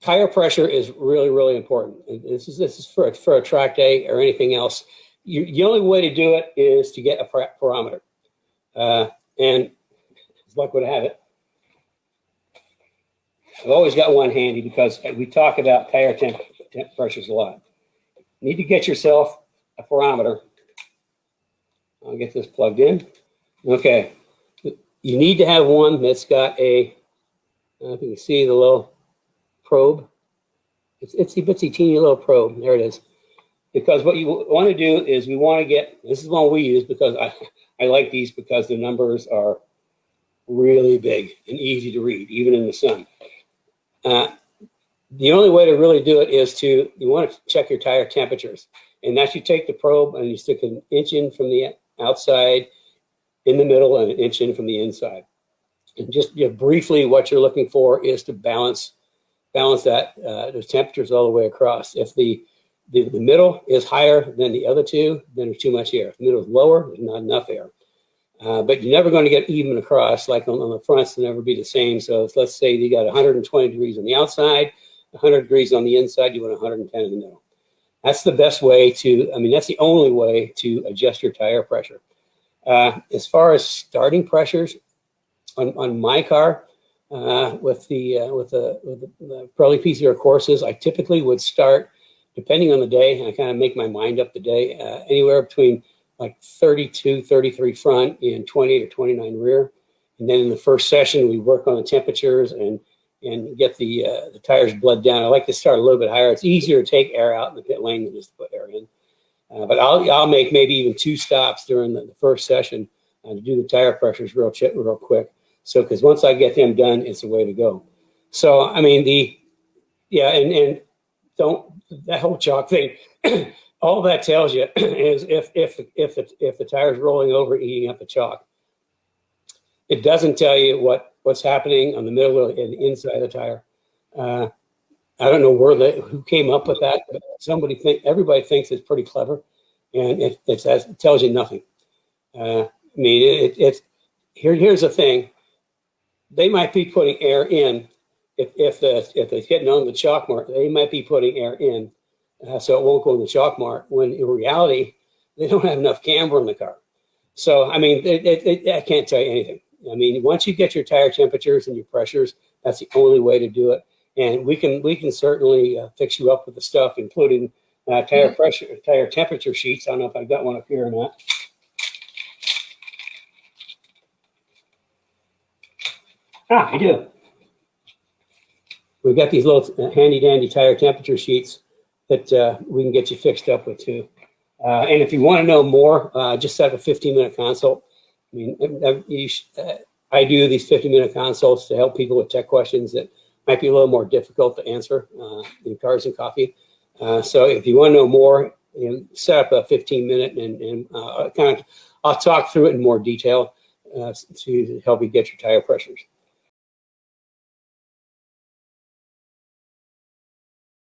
tire pressure is really, really important. This is for a track day or anything else. The only way to do it is to get a barometer. And as luck would have it, I've always got one handy because we talk about tire temp pressures a lot. You need to get yourself a barometer. I'll get this plugged in. Okay. You need to have one that's got a, if you can see the little probe. It's itsy bitsy teeny little probe. There it is. Because what you want to do is we want to get, this is one we use because I like these because the numbers are really big and easy to read, even in the sun. The only way to really do it is you want to check your tire temperatures. And that's you take the probe and you stick an inch in from the outside, in the middle, and an inch in from the inside. And just briefly, what you're looking for is to balance that those temperatures all the way across. If the middle is higher than the other two, then there's too much air. If the middle is lower, there's not enough air. But you're never going to get even across, like on the fronts, they'll never be the same. So let's say you got 120 degrees on the outside, 100 degrees on the inside, you want 110 in the middle. That's the best way that's the only way to adjust your tire pressure. As far as starting pressures on my car, with the Pirelli PCR courses, I typically would start, depending on the day, and I kind of make my mind up the day, anywhere between like 32, 33 front and 28 or 29 rear. And then in the first session, we work on the temperatures and get the tires bled down. I like to start a little bit higher. It's easier to take air out in the pit lane than just to put air in. But I'll make maybe even 2 stops during the first session to do the tire pressures real quick. So, because once I get them done, it's the way to go. So, I mean, and don't, that whole chalk thing, all that tells you is if the tire's rolling over, eating up the chalk. It doesn't tell you what's happening on the middle and the inside of the tire. I don't know who came up with that, but everybody thinks it's pretty clever, and it tells you nothing. I mean, here's the thing. They might be putting air in if it's hitting on the chalk mark. They might be putting air in, so it won't go in the chalk mark. When in reality, they don't have enough camber in the car. So I mean, I can't tell you anything. I mean, once you get your tire temperatures and your pressures, that's the only way to do it. And we can certainly fix you up with the stuff, including tire temperature sheets. I don't know if I've got one up here or not. I do. We've got these little handy dandy tire temperature sheets that we can get you fixed up with too. And if you want to know more, just set up a 15-minute consult. I mean, I do these 50-minute consults to help people with tech questions that might be a little more difficult to answer in Cars and Coffee. So if you want to know more, set up a 15-minute and I'll talk through it in more detail to help you get your tire pressures.